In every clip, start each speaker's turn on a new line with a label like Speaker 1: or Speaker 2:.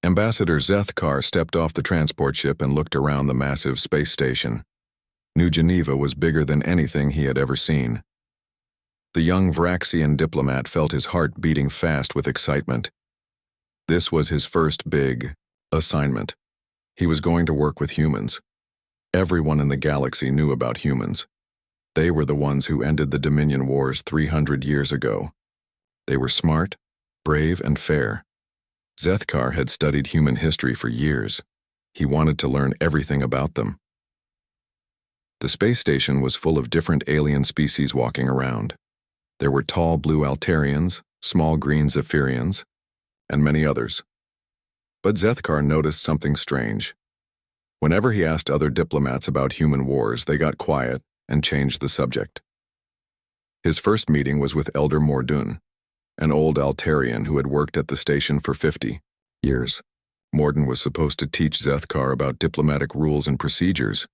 Speaker 1: Ambassador Zethkar stepped off the transport ship and looked around the massive space station. New Geneva was bigger than anything he had ever seen. The young Vraxian diplomat felt his heart beating fast with excitement. This was his first big assignment. He was going to work with humans. Everyone in the galaxy knew about humans. They were the ones who ended the Dominion Wars 300 years ago. They were smart, brave, and fair. Zethkar had studied human history for years. He wanted to learn everything about them. The space station was full of different alien species walking around. There were tall blue Altarians, small green Zephyrians, and many others. But Zethkar noticed something strange. Whenever he asked other diplomats about human wars, they got quiet and changed the subject. His first meeting was with Elder Mordun, an old Altarian who had worked at the station for 50 years. Mordun was supposed to teach Zethkar about diplomatic rules and procedures.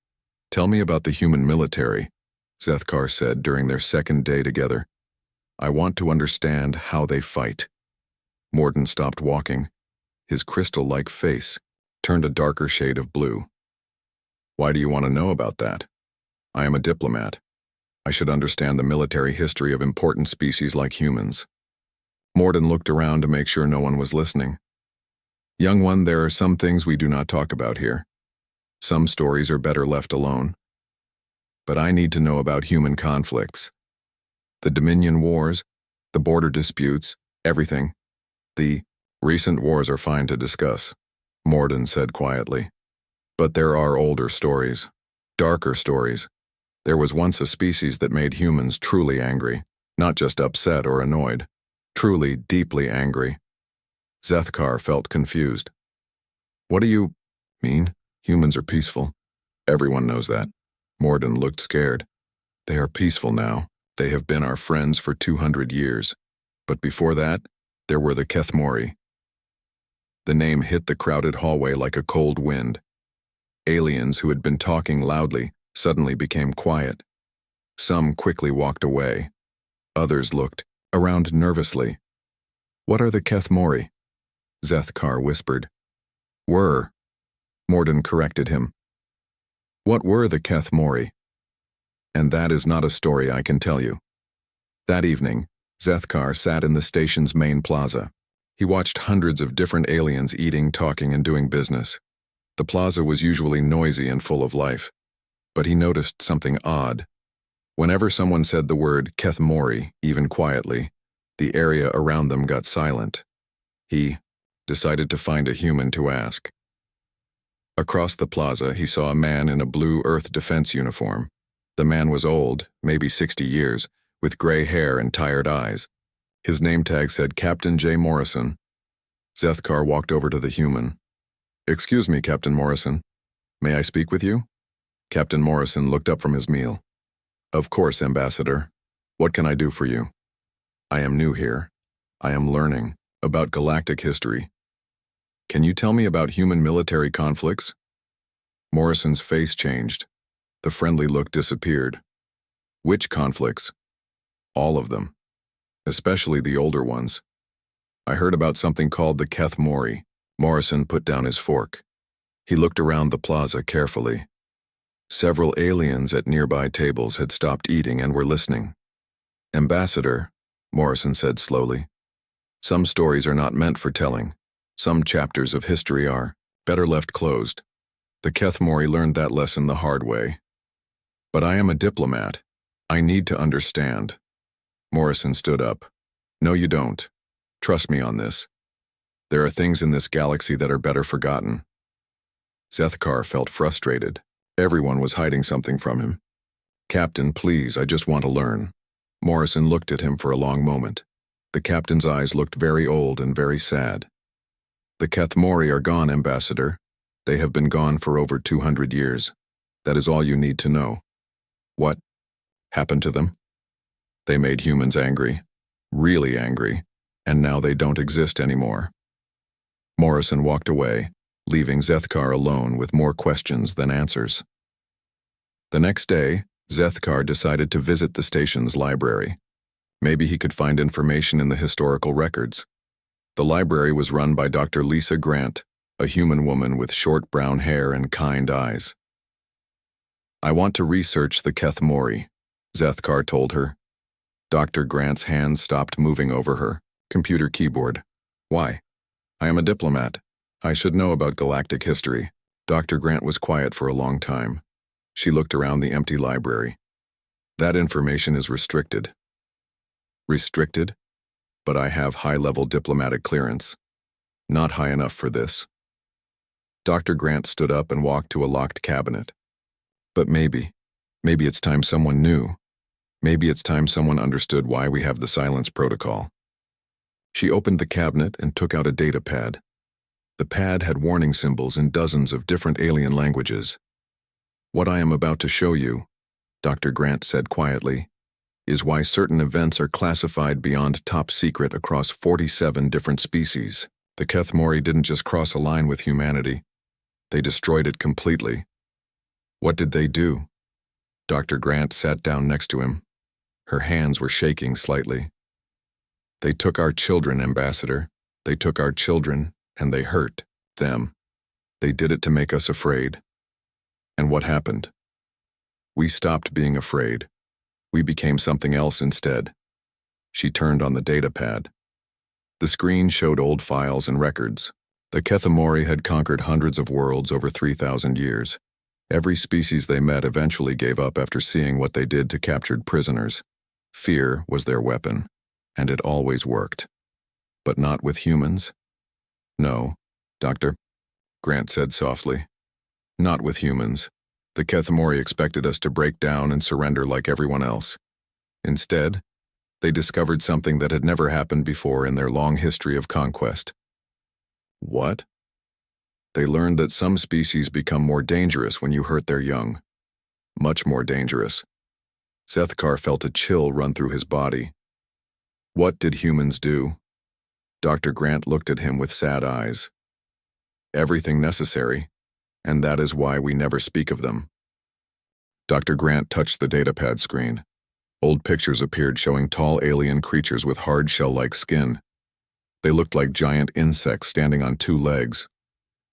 Speaker 1: "Tell me about the human military," Zethkar said during their second day together. "I want to understand how they fight." Mordun stopped walking. His crystal-like face turned a darker shade of blue. "Why do you want to know about that?" "I am a diplomat. I should understand the military history of important species like humans." Mordun looked around to make sure no one was listening. "Young one, there are some things we do not talk about here. Some stories are better left alone. But I need to know about human conflicts. The Dominion Wars, the border disputes, everything. The recent wars are fine to discuss," Mordun said quietly. "But there are older stories, darker stories. There was once a species that made humans truly angry, not just upset or annoyed, truly deeply angry." Zethkar felt confused. "What do you mean? Humans are peaceful. Everyone knows that." Mordun looked scared. "They are peaceful now. They have been our friends for 200 years. But before that, there were the Kethmori." The name hit the crowded hallway like a cold wind. Aliens who had been talking loudly suddenly became quiet. Some quickly walked away. Others looked around nervously. "What are the Kethmori?" Zethkar whispered. "Were," Mordun corrected him. "What were the Kethmori?" "And that is not a story I can tell you." That evening, Zethkar sat in the station's main plaza. He watched hundreds of different aliens eating, talking, and doing business. The plaza was usually noisy and full of life. But he noticed something odd. Whenever someone said the word Kethmori, even quietly, the area around them got silent. He decided to find a human to ask. Across the plaza, he saw a man in a blue Earth defense uniform. The man was old, maybe 60 years, with gray hair and tired eyes. His name tag said Captain J. Morrison. Zethkar walked over to the human. "Excuse me, Captain Morrison. May I speak with you?" Captain Morrison looked up from his meal. "Of course, Ambassador. What can I do for you?" "I am new here. I am learning about galactic history. Can you tell me about human military conflicts?" Morrison's face changed. The friendly look disappeared. "Which conflicts?" "All of them. Especially the older ones. I heard about something called the Kethmori." Morrison put down his fork. He looked around the plaza carefully. Several aliens at nearby tables had stopped eating and were listening. "Ambassador," Morrison said slowly, "some stories are not meant for telling. Some chapters of history are better left closed. The Kethmori learned that lesson the hard way. But I am a diplomat. I need to understand." Morrison stood up. "No, you don't. Trust me on this. There are things in this galaxy that are better forgotten." Zethkar felt frustrated. Everyone was hiding something from him. "Captain, please, I just want to learn." Morrison looked at him for a long moment. The captain's eyes looked very old and very sad. "The Kethmori are gone, Ambassador. They have been gone for over 200 years. That is all you need to know." "What happened to them?" "They made humans angry. Really angry. And now they don't exist anymore." Morrison walked away, leaving Zethkar alone with more questions than answers. The next day, Zethkar decided to visit the station's library. Maybe he could find information in the historical records. The library was run by Dr. Lisa Grant, a human woman with short brown hair and kind eyes. "I want to research the Kethmori," Zethkar told her. Dr. Grant's hands stopped moving over her computer keyboard. "Why? I am a diplomat. I should know about galactic history." Dr. Grant was quiet for a long time. She looked around the empty library. "That information is restricted." "Restricted? But I have high-level diplomatic clearance. Not high enough for this." Dr. Grant stood up and walked to a locked cabinet. "But maybe it's time someone knew. Maybe it's time someone understood why we have the silence protocol." She opened the cabinet and took out a data pad. The pad had warning symbols in dozens of different alien languages. "What I am about to show you," Dr. Grant said quietly, "is why certain events are classified beyond top secret across 47 different species. The Kethmori didn't just cross a line with humanity. They destroyed it completely." "What did they do?" Dr. Grant sat down next to him. Her hands were shaking slightly. "They took our children, Ambassador. They took our children, and they hurt them. They did it to make us afraid. And what happened? We stopped being afraid. We became something else instead." She turned on the data pad. The screen showed old files and records. The Kethmori had conquered hundreds of worlds over 3,000 years. Every species they met eventually gave up after seeing what they did to captured prisoners. Fear was their weapon, and it always worked. But not with humans? "No, Doctor," Grant said softly. "Not with humans. The Kethmori expected us to break down and surrender like everyone else. Instead, they discovered something that had never happened before in their long history of conquest." "What?" "They learned that some species become more dangerous when you hurt their young. Much more dangerous." Zethkar felt a chill run through his body. "What did humans do?" Dr. Grant looked at him with sad eyes. "Everything necessary, and that is why we never speak of them." Dr. Grant touched the datapad screen. Old pictures appeared showing tall alien creatures with hard shell-like skin. They looked like giant insects standing on two legs.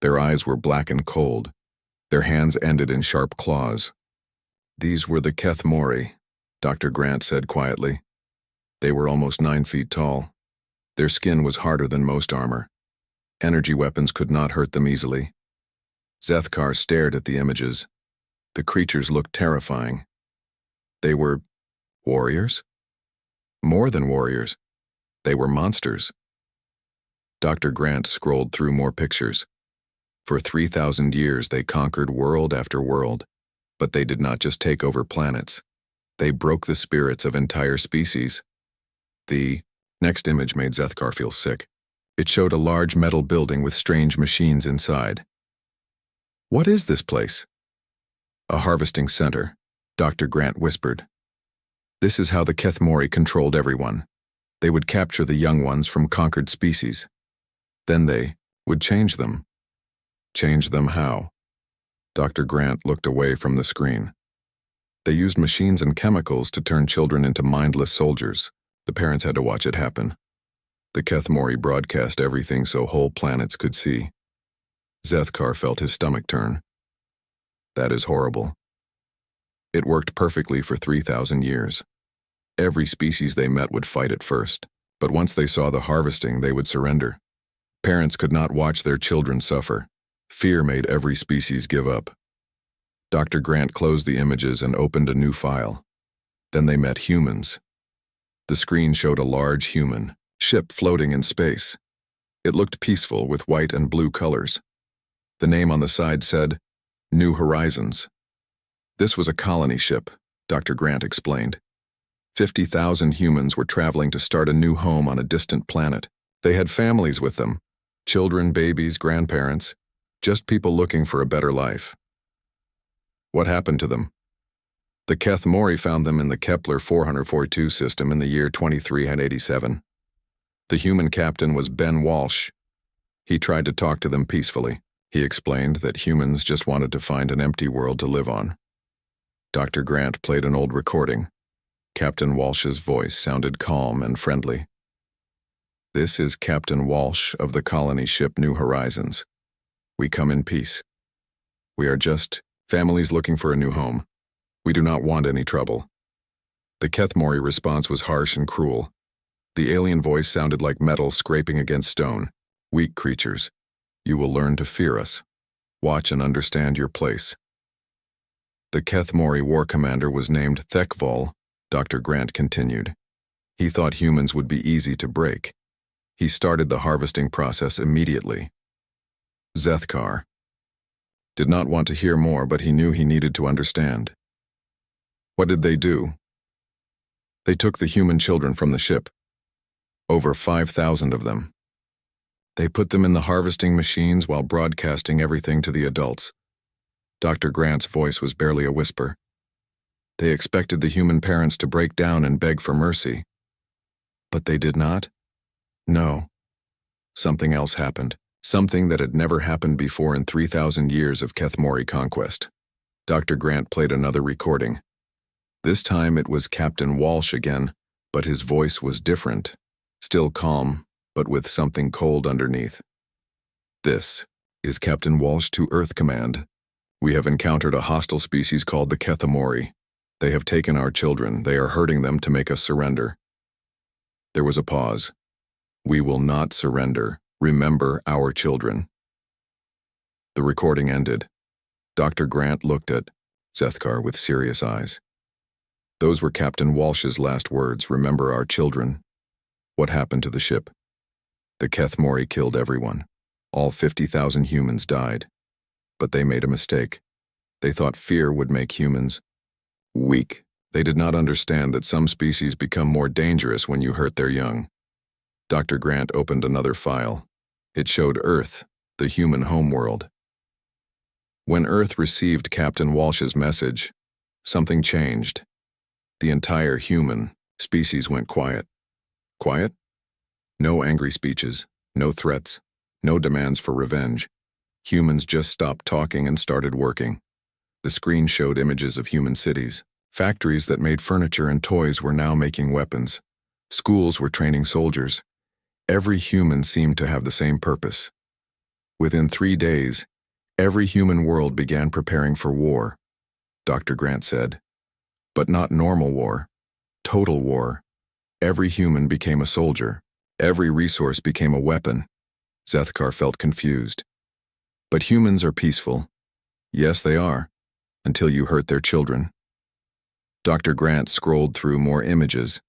Speaker 1: Their eyes were black and cold. Their hands ended in sharp claws. "These were the Kethmori," Dr. Grant said quietly. "They were almost 9 feet tall. Their skin was harder than most armor. Energy weapons could not hurt them easily." Zethkar stared at the images. The creatures looked terrifying. They were warriors? More than warriors. They were monsters. Dr. Grant scrolled through more pictures. For 3,000 years they conquered world after world, but they did not just take over planets. They broke the spirits of entire species. The next image made Zethkar feel sick. It showed a large metal building with strange machines inside. "What is this place?" "A harvesting center," Dr. Grant whispered. "This is how the Kethmori controlled everyone. They would capture the young ones from conquered species. Then they would change them." "Change them how?" Dr. Grant looked away from the screen. "They used machines and chemicals to turn children into mindless soldiers. The parents had to watch it happen. The Kethmori broadcast everything so whole planets could see." Zethkar felt his stomach turn. "That is horrible." "It worked perfectly for 3,000 years. Every species they met would fight at first, but once they saw the harvesting, they would surrender. Parents could not watch their children suffer. Fear made every species give up." Dr. Grant closed the images and opened a new file. Then they met humans. The screen showed a large human ship floating in space. It looked peaceful with white and blue colors. The name on the side said, "New Horizons." This was a colony ship, Dr. Grant explained. 50,000 humans were traveling to start a new home on a distant planet. They had families with them, children, babies, grandparents, just people looking for a better life. What happened to them? The Kethmori found them in the Kepler 442 system in the year 2387. The human captain was Ben Walsh. He tried to talk to them peacefully. He explained that humans just wanted to find an empty world to live on. Dr. Grant played an old recording. Captain Walsh's voice sounded calm and friendly. "This is Captain Walsh of the colony ship New Horizons. We come in peace. We are just families looking for a new home. We do not want any trouble." The Kethmori response was harsh and cruel. The alien voice sounded like metal scraping against stone. "Weak creatures. You will learn to fear us. Watch and understand your place." The Kethmori war commander was named Thekval, Dr. Grant continued. He thought humans would be easy to break. He started the harvesting process immediately. Zethkar did not want to hear more, but he knew he needed to understand. What did they do? They took the human children from the ship. Over 5,000 of them. They put them in the harvesting machines while broadcasting everything to the adults. Dr. Grant's voice was barely a whisper. They expected the human parents to break down and beg for mercy. But they did not? No. Something else happened. Something that had never happened before in 3,000 years of Kethmori conquest. Dr. Grant played another recording. This time it was Captain Walsh again, but his voice was different. Still calm, but with something cold underneath. "This is Captain Walsh to Earth Command. We have encountered a hostile species called the Kethmori. They have taken our children. They are hurting them to make us surrender." There was a pause. "We will not surrender. Remember our children." The recording ended. Dr. Grant looked at Zethkar with serious eyes. Those were Captain Walsh's last words. Remember our children. What happened to the ship? The Kethmori killed everyone. All 50,000 humans died. But they made a mistake. They thought fear would make humans weak. They did not understand that some species become more dangerous when you hurt their young. Dr. Grant opened another file. It showed Earth, the human homeworld. When Earth received Captain Walsh's message, something changed. The entire human species went quiet. Quiet? No angry speeches, no threats, no demands for revenge. Humans just stopped talking and started working. The screen showed images of human cities. Factories that made furniture and toys were now making weapons. Schools were training soldiers. Every human seemed to have the same purpose. Within 3 days, every human world began preparing for war, Dr. Grant said. But not normal war. Total war. Every human became a soldier. Every resource became a weapon. Zethkar felt confused. But humans are peaceful. Yes, they are. Until you hurt their children. Dr. Grant scrolled through more images.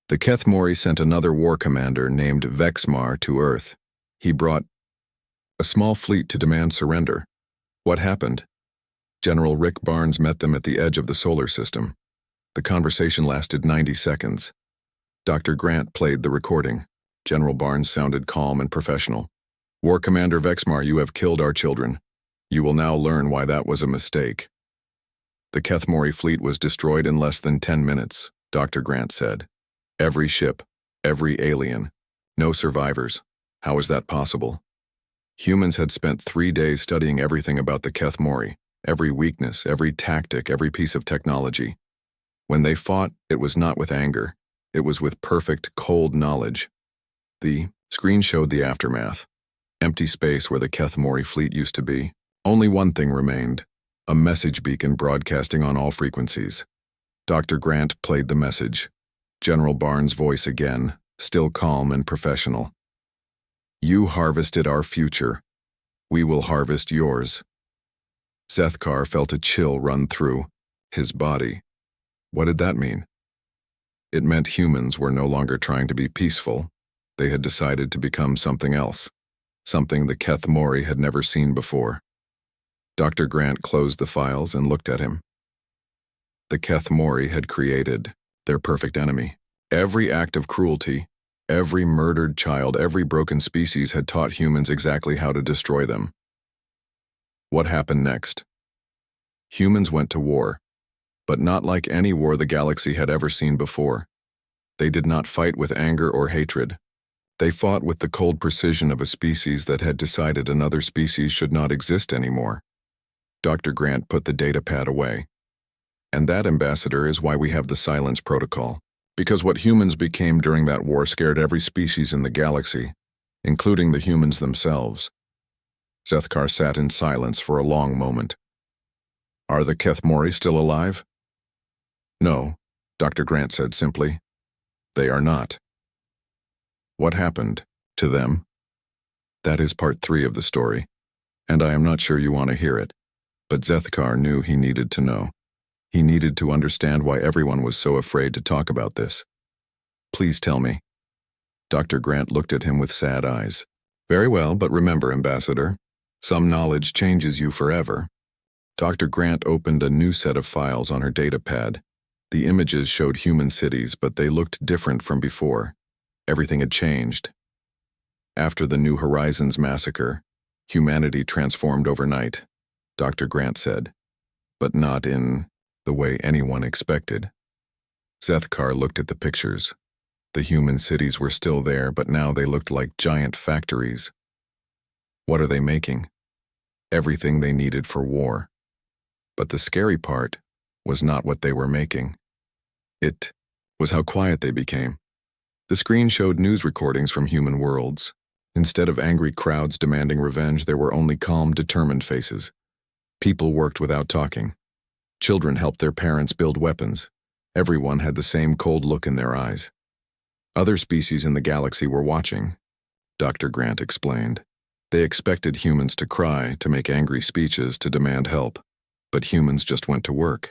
Speaker 1: The Kethmori sent another war commander named Vexmar to Earth. He brought a small fleet to demand surrender. What happened? General Rick Barnes met them at the edge of the solar system. The conversation lasted 90 seconds. Dr. Grant played the recording. General Barnes sounded calm and professional. "War Commander Vexmar, you have killed our children. You will now learn why that was a mistake." The Kethmori fleet was destroyed in less than 10 minutes, Dr. Grant said. Every ship, every alien, no survivors. How is that possible? Humans had spent 3 days studying everything about the Kethmori, every weakness, every tactic, every piece of technology. When they fought, it was not with anger. It was with perfect, cold knowledge. The screen showed the aftermath. Empty space where the Kethmori fleet used to be. Only one thing remained. A message beacon broadcasting on all frequencies. Dr. Grant played the message. General Barnes' voice again, still calm and professional. "You harvested our future. We will harvest yours." Zethkar felt a chill run through his body. What did that mean? It meant humans were no longer trying to be peaceful. They had decided to become something else. Something the Kethmori had never seen before. Dr. Grant closed the files and looked at him. The Kethmori had created their perfect enemy. Every act of cruelty, every murdered child, every broken species had taught humans exactly how to destroy them. What happened next? Humans went to war, but not like any war the galaxy had ever seen before. They did not fight with anger or hatred. They fought with the cold precision of a species that had decided another species should not exist anymore. Dr. Grant put the datapad away. And that, Ambassador, is why we have the silence protocol. Because what humans became during that war scared every species in the galaxy, including the humans themselves. Zethkar sat in silence for a long moment. Are the Kethmori still alive? No, Dr. Grant said simply. They are not. What happened to them? That is part 3 of the story, and I am not sure you want to hear it, but Zethkar knew he needed to know. He needed to understand why everyone was so afraid to talk about this. Please tell me. Dr. Grant looked at him with sad eyes. Very well, but remember, Ambassador, some knowledge changes you forever. Dr. Grant opened a new set of files on her datapad. The images showed human cities, but they looked different from before. Everything had changed. After the New Horizons massacre, humanity transformed overnight, Dr. Grant said, but not in the way anyone expected. Zethkar looked at the pictures. The human cities were still there, but now they looked like giant factories. What are they making? Everything they needed for war. But the scary part was not what they were making. It was how quiet they became. The screen showed news recordings from human worlds. Instead of angry crowds demanding revenge, there were only calm, determined faces. People worked without talking. Children helped their parents build weapons. Everyone had the same cold look in their eyes. Other species in the galaxy were watching, Dr. Grant explained. They expected humans to cry, to make angry speeches, to demand help, but humans just went to work.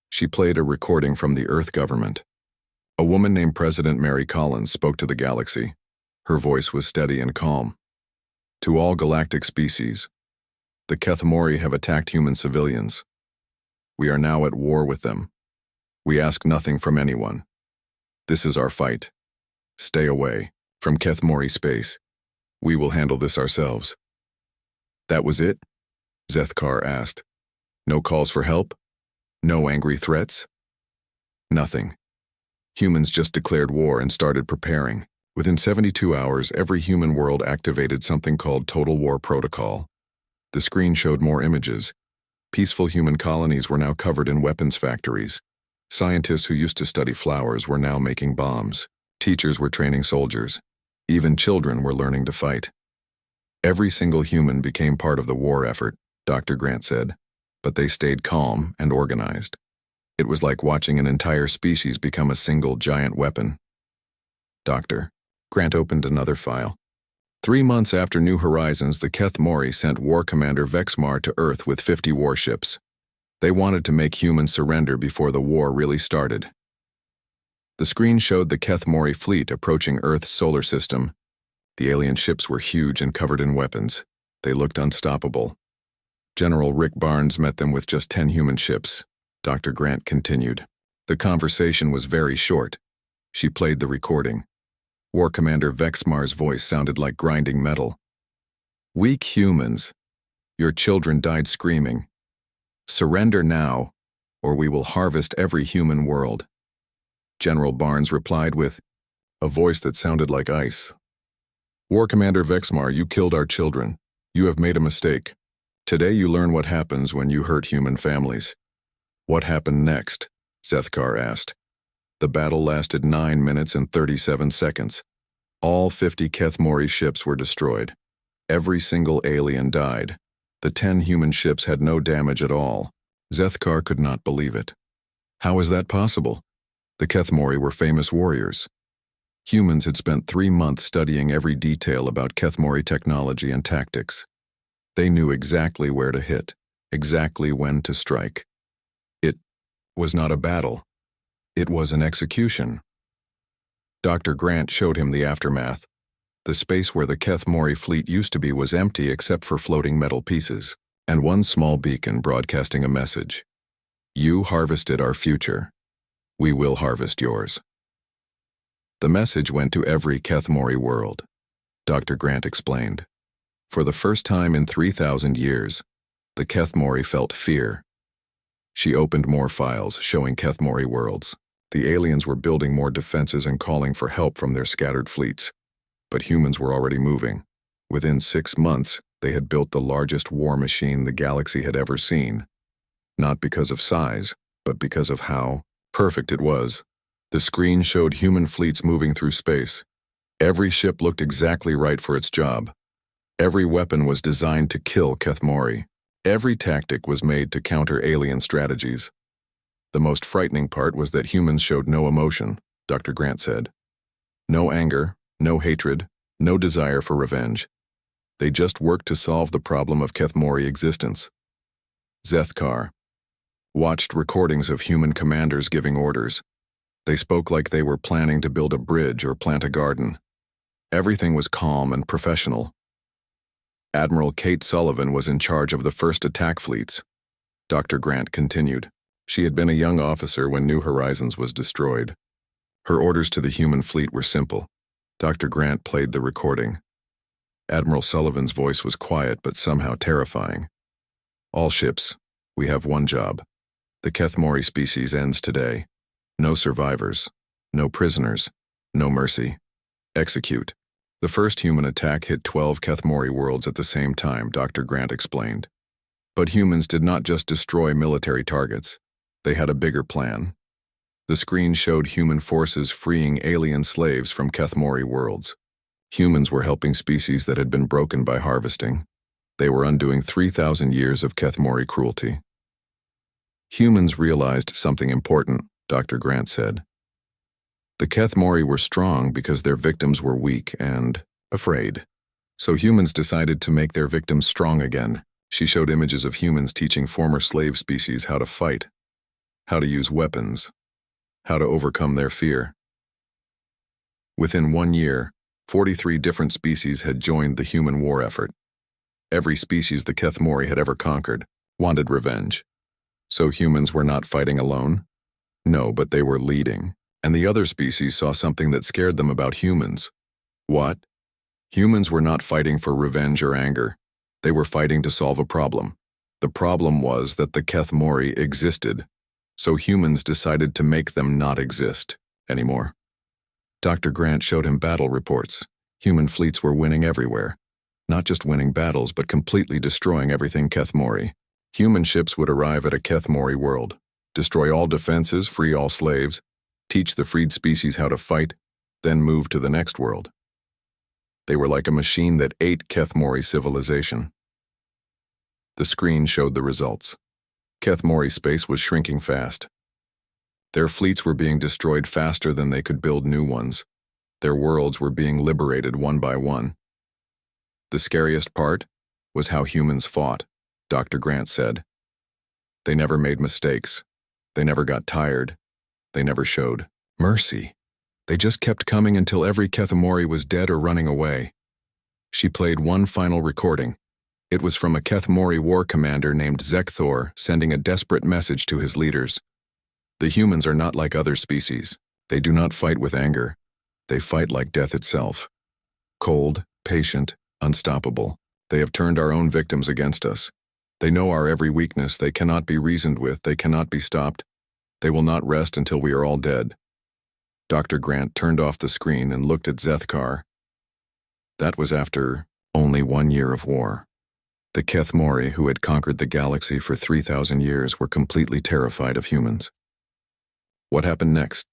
Speaker 1: She played a recording from the Earth government. A woman named President Mary Collins spoke to the galaxy. Her voice was steady and calm. To all galactic species, the Kethmori have attacked human civilians. We are now at war with them. We ask nothing from anyone. This is our fight. Stay away from Kethmori space. We will handle this ourselves. That was it? Zethkar asked. No calls for help? No angry threats? Nothing. Humans just declared war and started preparing. Within 72 hours, every human world activated something called Total War Protocol. The screen showed more images. Peaceful human colonies were now covered in weapons factories. Scientists who used to study flowers were now making bombs. Teachers were training soldiers. Even children were learning to fight. Every single human became part of the war effort, Dr. Grant said, but they stayed calm and organized. It was like watching an entire species become a single giant weapon. Dr. Grant opened another file. 3 months after New Horizons, the Kethmori sent War Commander Vexmar to Earth with 50 warships. They wanted to make humans surrender before the war really started. The screen showed the Kethmori fleet approaching Earth's solar system. The alien ships were huge and covered in weapons. They looked unstoppable. General Rick Barnes met them with just 10 human ships. Dr. Grant continued. The conversation was very short. She played the recording. War Commander Vexmar's voice sounded like grinding metal. Weak humans. Your children died screaming. Surrender now, or we will harvest every human world. General Barnes replied with a voice that sounded like ice. War Commander Vexmar, you killed our children. You have made a mistake. Today you learn what happens when you hurt human families. What happened next? Zethkar asked. The battle lasted 9 minutes and 37 seconds. All 50 Kethmori ships were destroyed. Every single alien died. The 10 human ships had no damage at all. Zethkar could not believe it. How is that possible? The Kethmori were famous warriors. Humans had spent 3 months studying every detail about Kethmori technology and tactics. They knew exactly where to hit, exactly when to strike. It was not a battle. It was an execution. Dr. Grant showed him the aftermath. The space where the Kethmori fleet used to be was empty except for floating metal pieces, and one small beacon broadcasting a message. You harvested our future. We will harvest yours. The message went to every Kethmori world, Dr. Grant explained. For the first time in 3,000 years, the Kethmori felt fear. She opened more files showing Kethmori worlds. The aliens were building more defenses and calling for help from their scattered fleets. But humans were already moving. Within 6 months, they had built the largest war machine the galaxy had ever seen. Not because of size, but because of how perfect it was. The screen showed human fleets moving through space. Every ship looked exactly right for its job. Every weapon was designed to kill Kethmori. Every tactic was made to counter alien strategies. The most frightening part was that humans showed no emotion, Dr. Grant said. No anger, no hatred, no desire for revenge. They just worked to solve the problem of Kethmori existence. Zethkar watched recordings of human commanders giving orders. They spoke like they were planning to build a bridge or plant a garden. Everything was calm and professional. Admiral Kate Sullivan was in charge of the first attack fleets. Dr. Grant continued. She had been a young officer when New Horizons was destroyed. Her orders to the human fleet were simple. Dr. Grant played the recording. Admiral Sullivan's voice was quiet but somehow terrifying. All ships, we have one job. The Kethmori species ends today. No survivors, no prisoners, no mercy. Execute. The first human attack hit 12 Kethmori worlds at the same time, Dr. Grant explained. But humans did not just destroy military targets. They had a bigger plan. The screen showed human forces freeing alien slaves from Kethmori worlds. Humans were helping species that had been broken by harvesting. They were undoing 3,000 years of Kethmori cruelty. Humans realized something important, Dr. Grant said. The Kethmori were strong because their victims were weak and afraid. So humans decided to make their victims strong again. She showed images of humans teaching former slave species how to fight, how to use weapons, how to overcome their fear. Within 1 year, 43 different species had joined the human war effort. Every species the Kethmori had ever conquered wanted revenge. So humans were not fighting alone? No, but they were leading. And the other species saw something that scared them about humans. What? Humans were not fighting for revenge or anger. They were fighting to solve a problem. The problem was that the Kethmori existed. So humans decided to make them not exist anymore. Dr. Grant showed him battle reports. Human fleets were winning everywhere. Not just winning battles, but completely destroying everything Kethmori. Human ships would arrive at a Kethmori world, destroy all defenses, free all slaves, teach the freed species how to fight, then move to the next world. They were like a machine that ate Kethmori civilization. The screen showed the results. Kethmori space was shrinking fast. Their fleets were being destroyed faster than they could build new ones. Their worlds were being liberated one by one. The scariest part was how humans fought, Dr. Grant said. They never made mistakes. They never got tired. They never showed mercy. They just kept coming until every Kethmori was dead or running away. She played one final recording. It was from a Kethmori war commander named Zekthor sending a desperate message to his leaders. The humans are not like other species. They do not fight with anger. They fight like death itself. Cold, patient, unstoppable. They have turned our own victims against us. They know our every weakness. They cannot be reasoned with. They cannot be stopped. They will not rest until we are all dead. Dr. Grant turned off the screen and looked at Zethkar. That was after only 1 year of war. The Kethmori, who had conquered the galaxy for 3,000 years, were completely terrified of humans. What happened next?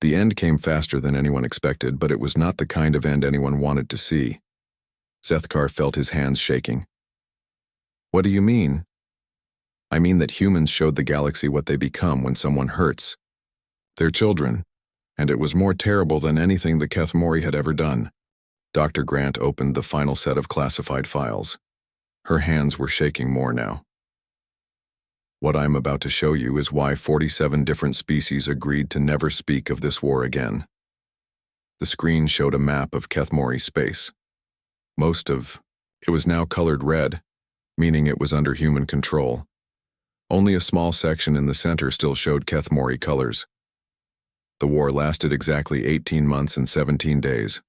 Speaker 1: The end came faster than anyone expected, but it was not the kind of end anyone wanted to see. Zethkar felt his hands shaking. What do you mean? I mean that humans showed the galaxy what they become when someone hurts. Their children, and it was more terrible than anything the Kethmori had ever done. Dr. Grant opened the final set of classified files. Her hands were shaking more now. What I am about to show you is why 47 different species agreed to never speak of this war again. The screen showed a map of Kethmori space. Most of it was now colored red, meaning it was under human control. Only a small section in the center still showed Kethmori colors. The war lasted exactly 18 months and 17 days,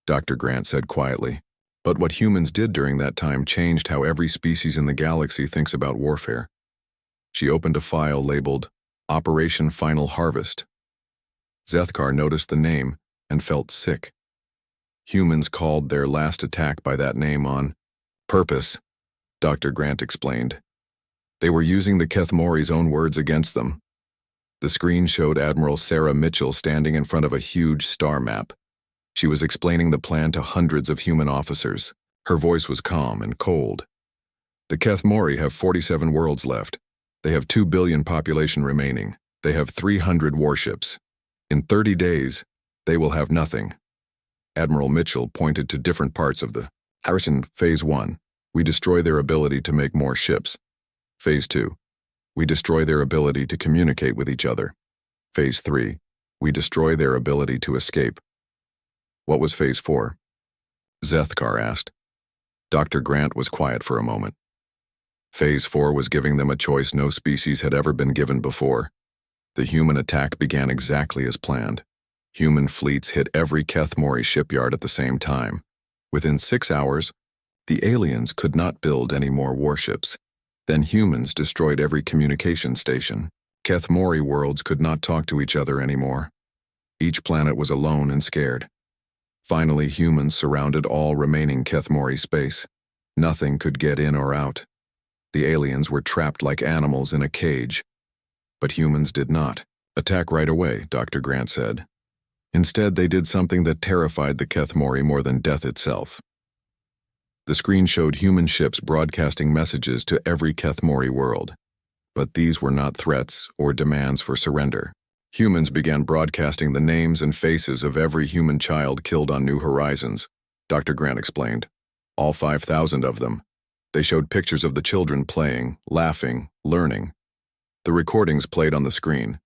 Speaker 1: Dr. Grant said quietly. But what humans did during that time changed how every species in the galaxy thinks about warfare. She opened a file labeled Operation Final Harvest. Zethkar noticed the name and felt sick. Humans called their last attack by that name on purpose, Dr. Grant explained. They were using the Kethmori's own words against them. The screen showed Admiral Sarah Mitchell standing in front of a huge star map. She was explaining the plan to hundreds of human officers. Her voice was calm and cold. The Kethmori have 47 worlds left. They have 2 billion population remaining. They have 300 warships. In 30 days, they will have nothing. Admiral Mitchell pointed to different parts of the Narration. Phase 1. We destroy their ability to make more ships. Phase 2. We destroy their ability to communicate with each other. Phase 3. We destroy their ability to escape. What was Phase 4? Zethkar asked. Dr. Grant was quiet for a moment. Phase 4 was giving them a choice no species had ever been given before. The human attack began exactly as planned. Human fleets hit every Kethmori shipyard at the same time. Within 6 hours, the aliens could not build any more warships. Then humans destroyed every communication station. Kethmori worlds could not talk to each other anymore. Each planet was alone and scared. Finally, humans surrounded all remaining Kethmori space. Nothing could get in or out. The aliens were trapped like animals in a cage. But humans did not attack right away, Dr. Grant said. Instead, they did something that terrified the Kethmori more than death itself. The screen showed human ships broadcasting messages to every Kethmori world. But these were not threats or demands for surrender. Humans began broadcasting the names and faces of every human child killed on New Horizons, Dr. Grant explained. All 5,000 of them. They showed pictures of the children playing, laughing, learning. The recordings played on the screen.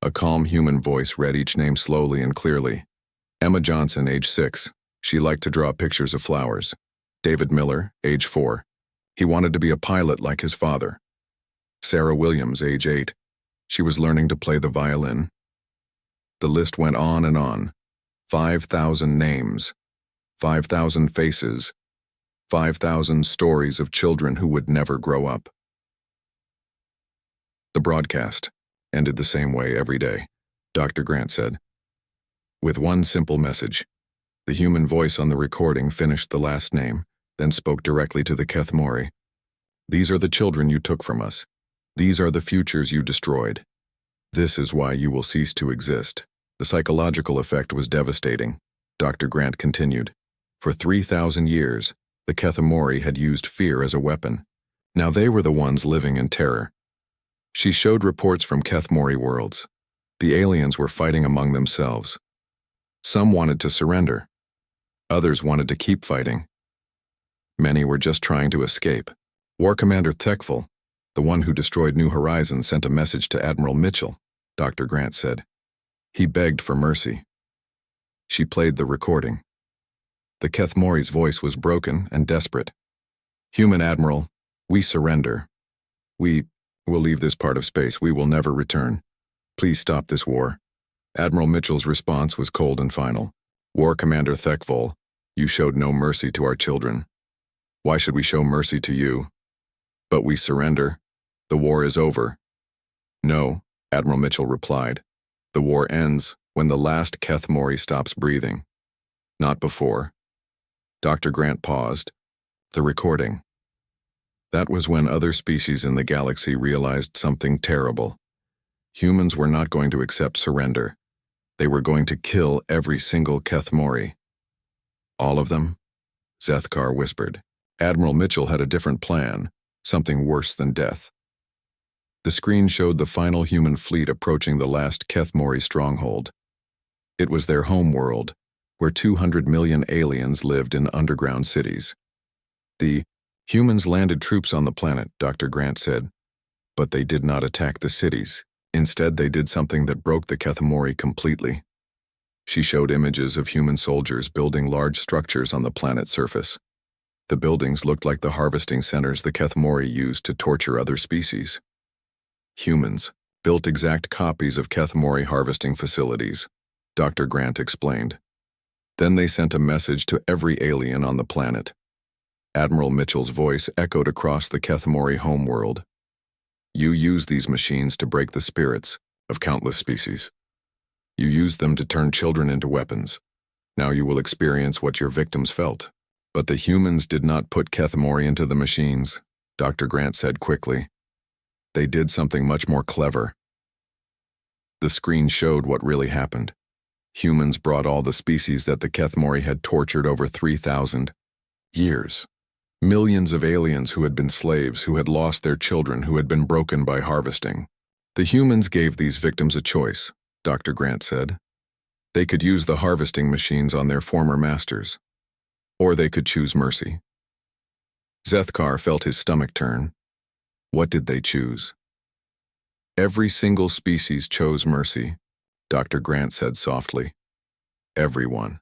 Speaker 1: A calm human voice read each name slowly and clearly. Emma Johnson, age 6. She liked to draw pictures of flowers. David Miller, age 4. He wanted to be a pilot like his father. Sarah Williams, age 8. She was learning to play the violin. The list went on and on. 5,000 names. 5,000 faces. 5,000 stories of children who would never grow up. The broadcast ended the same way every day, Dr. Grant said. With one simple message. The human voice on the recording finished the last name, then spoke directly to the Kethmori. These are the children you took from us. These are the futures you destroyed. This is why you will cease to exist. The psychological effect was devastating, Dr. Grant continued. For 3,000 years, the Kethmori had used fear as a weapon. Now they were the ones living in terror. She showed reports from Kethmori worlds. The aliens were fighting among themselves. Some wanted to surrender. Others wanted to keep fighting. Many were just trying to escape. War Commander Thekful, the one who destroyed New Horizons, sent a message to Admiral Mitchell, Dr. Grant said. He begged for mercy. She played the recording. The Kethmori's voice was broken and desperate. Human Admiral, we surrender. We will leave this part of space. We will never return. Please stop this war. Admiral Mitchell's response was cold and final. War Commander Thekful, you showed no mercy to our children. Why should we show mercy to you? But we surrender. The war is over. No, Admiral Mitchell replied. The war ends when the last Kethmori stops breathing. Not before. Dr. Grant paused. The recording. That was when other species in the galaxy realized something terrible. Humans were not going to accept surrender. They were going to kill every single Kethmori. All of them? Zethkar whispered. Admiral Mitchell had a different plan, something worse than death. The screen showed the final human fleet approaching the last Kethmori stronghold. It was their home world, where 200 million aliens lived in underground cities. The humans landed troops on the planet, Dr. Grant said, but they did not attack the cities. Instead, they did something that broke the Kethmori completely. She showed images of human soldiers building large structures on the planet's surface. The buildings looked like the harvesting centers the Kethmori used to torture other species. Humans built exact copies of Kethmori harvesting facilities, Dr. Grant explained. Then they sent a message to every alien on the planet. Admiral Mitchell's voice echoed across the Kethmori homeworld. You use these machines to break the spirits of countless species. You used them to turn children into weapons. Now you will experience what your victims felt. But the humans did not put Kethmori into the machines, Dr. Grant said quickly. They did something much more clever. The screen showed what really happened. Humans brought all the species that the Kethmori had tortured over 3,000. Years. Millions of aliens who had been slaves, who had lost their children, who had been broken by harvesting. The humans gave these victims a choice, Dr. Grant said. They could use the harvesting machines on their former masters, or they could choose mercy. Zethkar felt his stomach turn. What did they choose? Every single species chose mercy, Dr. Grant said softly. Everyone.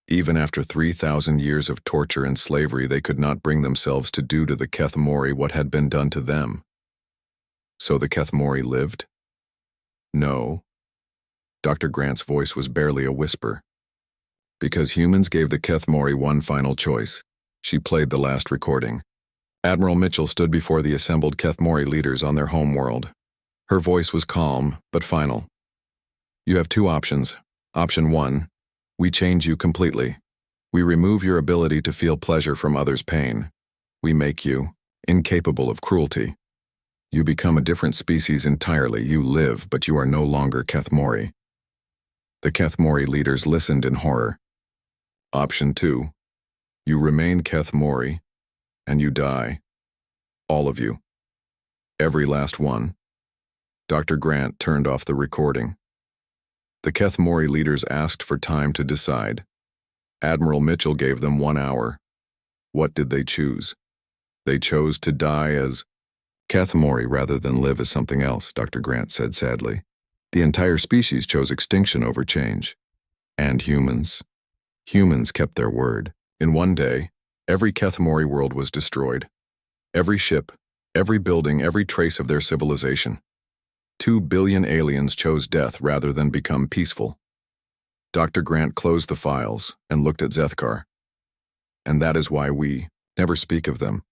Speaker 1: Even after 3,000 years of torture and slavery, they could not bring themselves to do to the Kethmori what had been done to them. So the Kethmori lived? No. Dr. Grant's voice was barely a whisper. Because humans gave the Kethmori one final choice. She played the last recording. Admiral Mitchell stood before the assembled Kethmori leaders on their home world. Her voice was calm, but final. You have two options. Option 1. We change you completely. We remove your ability to feel pleasure from others' pain. We make you incapable of cruelty. You become a different species entirely. You live, but you are no longer Kethmori. The Kethmori leaders listened in horror. Option 2. You remain Kethmori, and you die. All of you. Every last one. Dr. Grant turned off the recording. The Kethmori leaders asked for time to decide. Admiral Mitchell gave them 1 hour. What did they choose? They chose to die as Kethmori rather than live as something else, Dr. Grant said sadly. The entire species chose extinction over change. And humans? Humans kept their word. In one day, every Kethmori world was destroyed. Every ship, every building, every trace of their civilization. 2 billion aliens chose death rather than become peaceful. Dr. Grant closed the files and looked at Zethkar. And that is why we never speak of them.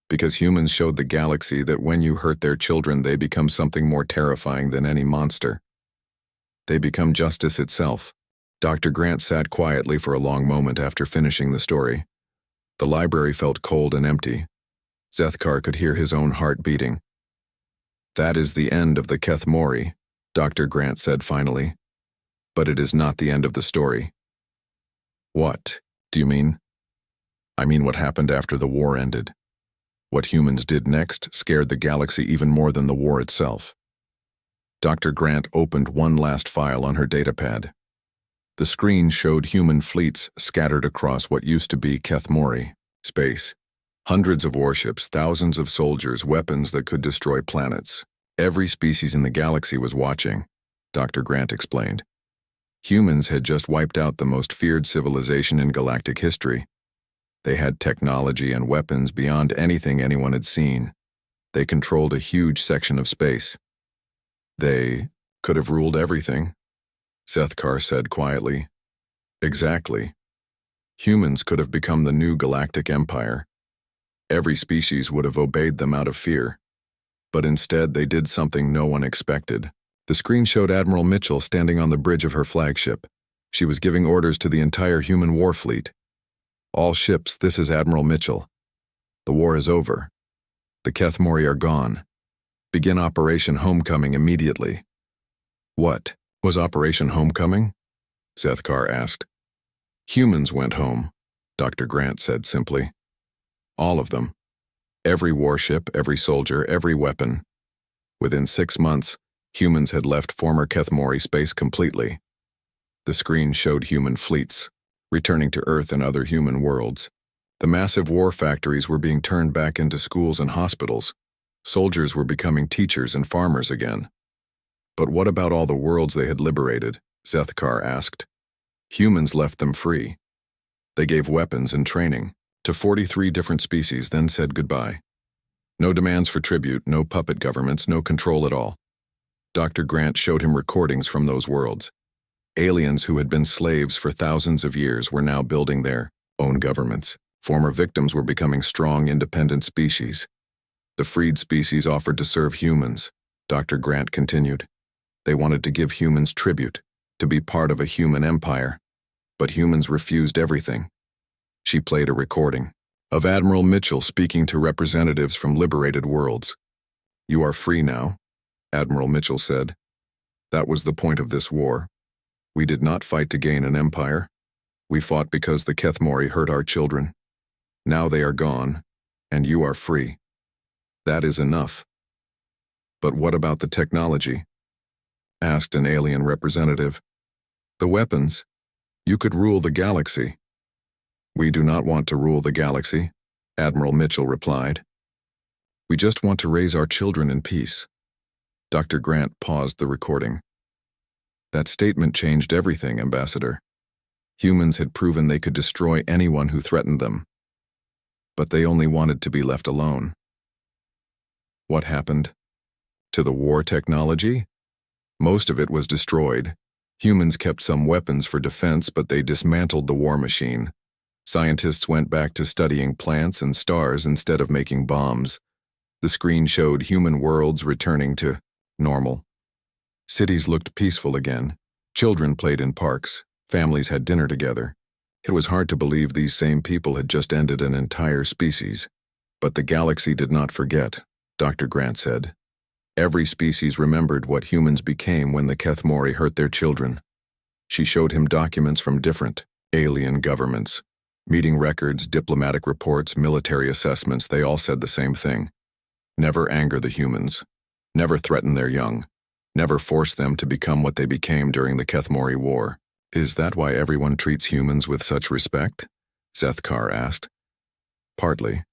Speaker 1: Because humans showed the galaxy that when you hurt their children, they become something more terrifying than any monster. They become justice itself. Dr. Grant sat quietly for a long moment after finishing the story. The library felt cold and empty. Zethkar could hear his own heart beating. That is the end of the Kethmori, Dr. Grant said finally. But it is not the end of the story. What do you mean? I mean what happened after the war ended. What humans did next scared the galaxy even more than the war itself. Dr. Grant opened one last file on her datapad. The screen showed human fleets scattered across what used to be Kethmori, space. Hundreds of warships, thousands of soldiers, weapons that could destroy planets. Every species in the galaxy was watching, Dr. Grant explained. Humans had just wiped out the most feared civilization in galactic history. They had technology and weapons beyond anything anyone had seen. They controlled a huge section of space. They could have ruled everything, Zethkar said quietly. Exactly. Humans could have become the new galactic empire. Every species would have obeyed them out of fear. But instead, they did something no one expected. The screen showed Admiral Mitchell standing on the bridge of her flagship. She was giving orders to the entire human war fleet. All ships, this is Admiral Mitchell. The war is over. The Kethmori are gone. Begin Operation Homecoming immediately. What was Operation Homecoming? Zethkar asked. Humans went home, Dr. Grant said simply. All of them. Every warship, every soldier, every weapon. Within 6 months, humans had left former Kethmori space completely. The screen showed human fleets, returning to Earth and other human worlds. The massive war factories were being turned back into schools and hospitals. Soldiers were becoming teachers and farmers again. But what about all the worlds they had liberated? Zethkar asked. Humans left them free. They gave weapons and training to 43 different species, then said goodbye. No demands for tribute, no puppet governments, no control at all. Dr. Grant showed him recordings from those worlds. Aliens who had been slaves for thousands of years were now building their own governments. Former victims were becoming strong, independent species. The freed species offered to serve humans, Dr. Grant continued. They wanted to give humans tribute, to be part of a human empire. But humans refused everything. She played a recording of Admiral Mitchell speaking to representatives from liberated worlds. You are free now, Admiral Mitchell said. That was the point of this war. We did not fight to gain an empire. We fought because the Kethmori hurt our children. Now they are gone, and you are free. That is enough. But what about the technology? Asked an alien representative. The weapons? You could rule the galaxy. We do not want to rule the galaxy, Admiral Mitchell replied. We just want to raise our children in peace. Dr. Grant paused the recording. That statement changed everything, Ambassador. Humans had proven they could destroy anyone who threatened them. But they only wanted to be left alone. What happened? To the war technology? Most of it was destroyed. Humans kept some weapons for defense, but they dismantled the war machine. Scientists went back to studying plants and stars instead of making bombs. The screen showed human worlds returning to normal. Cities looked peaceful again. Children played in parks. Families had dinner together. It was hard to believe these same people had just ended an entire species. But the galaxy did not forget, Dr. Grant said. Every species remembered what humans became when the Kethmori hurt their children. She showed him documents from different alien governments. Meeting records, diplomatic reports, military assessments, they all said the same thing. Never anger the humans. Never threaten their young. Never force them to become what they became during the Kethmori War. Is that why everyone treats humans with such respect? Zethkar asked. Partly.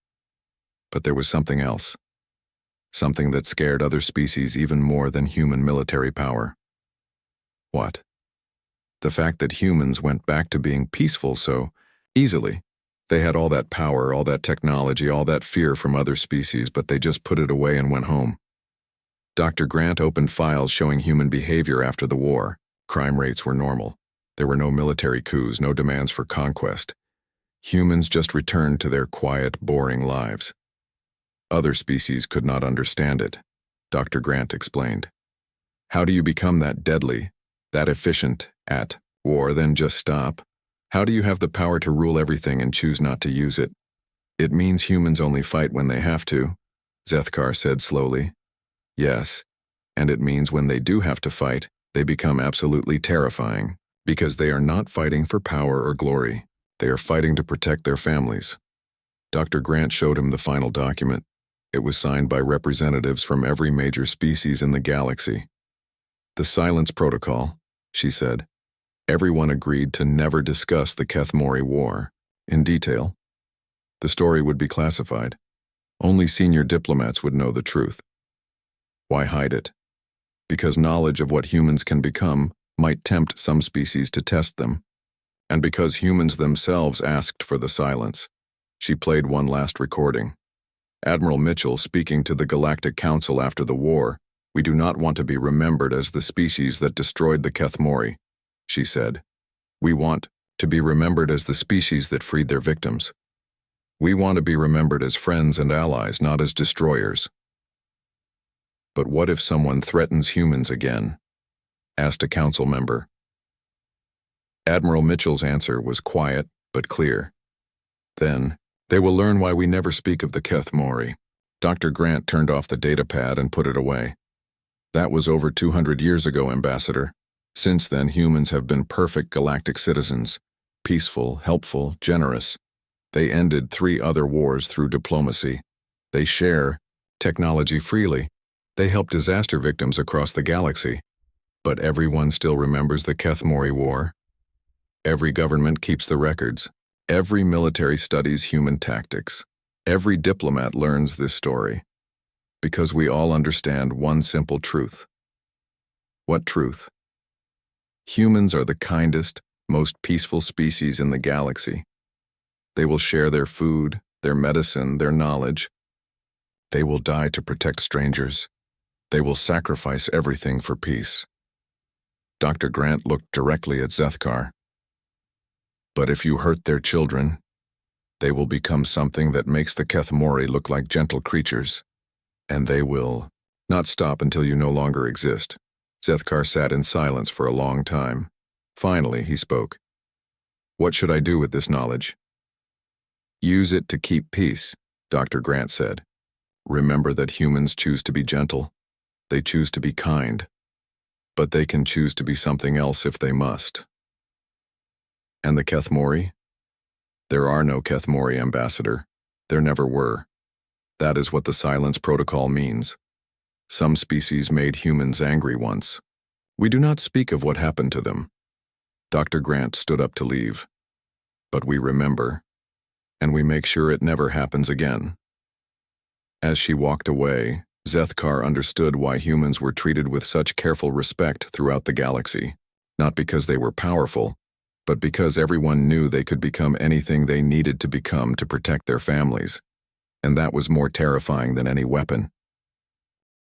Speaker 1: But there was something else. Something that scared other species even more than human military power. What? The fact that humans went back to being peaceful so easily. They had all that power, all that technology, all that fear from other species, but they just put it away and went home. Dr. Grant opened files showing human behavior after the war. Crime rates were normal. There were no military coups, no demands for conquest. Humans just returned to their quiet, boring lives. Other species could not understand it, Dr. Grant explained. How do you become that deadly, that efficient at war, then just stop? How do you have the power to rule everything and choose not to use it? It means humans only fight when they have to, Zethkar said slowly. Yes, and it means when they do have to fight, they become absolutely terrifying, because they are not fighting for power or glory. They are fighting to protect their families. Dr. Grant showed him the final document. It was signed by representatives from every major species in the galaxy. The Silence Protocol, she said. Everyone agreed to never discuss the Kethmori War in detail. The story would be classified. Only senior diplomats would know the truth. Why hide it? Because knowledge of what humans can become might tempt some species to test them. And because humans themselves asked for the silence. She played one last recording. Admiral Mitchell speaking to the Galactic Council after the war, we do not want to be remembered as the species that destroyed the Kethmori, she said. We want to be remembered as the species that freed their victims. We want to be remembered as friends and allies, not as destroyers. But what if someone threatens humans again? Asked a council member. Admiral Mitchell's answer was quiet but clear. Then, they will learn why we never speak of the Kethmori. Dr. Grant turned off the datapad and put it away. That was over 200 years ago, Ambassador. Since then, humans have been perfect galactic citizens. Peaceful, helpful, generous. They ended 3 other wars through diplomacy. They share technology freely. They help disaster victims across the galaxy. But everyone still remembers the Kethmori War. Every government keeps the records. Every military studies human tactics. Every diplomat learns this story. Because we all understand one simple truth. What truth? Humans are the kindest, most peaceful species in the galaxy. They will share their food, their medicine, their knowledge. They will die to protect strangers. They will sacrifice everything for peace. Dr. Grant looked directly at Zethkar. But if you hurt their children, they will become something that makes the Kethmori look like gentle creatures. And they will not stop until you no longer exist. Zethkar sat in silence for a long time. Finally, he spoke. What should I do with this knowledge? Use it to keep peace, Dr. Grant said. Remember that humans choose to be gentle. They choose to be kind. But they can choose to be something else if they must. And the Kethmori? There are no Kethmori, Ambassador. There never were. That is what the Silence Protocol means. Some species made humans angry once. We do not speak of what happened to them. Dr. Grant stood up to leave. But we remember, and we make sure it never happens again. As she walked away, Zethkar understood why humans were treated with such careful respect throughout the galaxy, not because they were powerful, but because everyone knew they could become anything they needed to become to protect their families, and that was more terrifying than any weapon.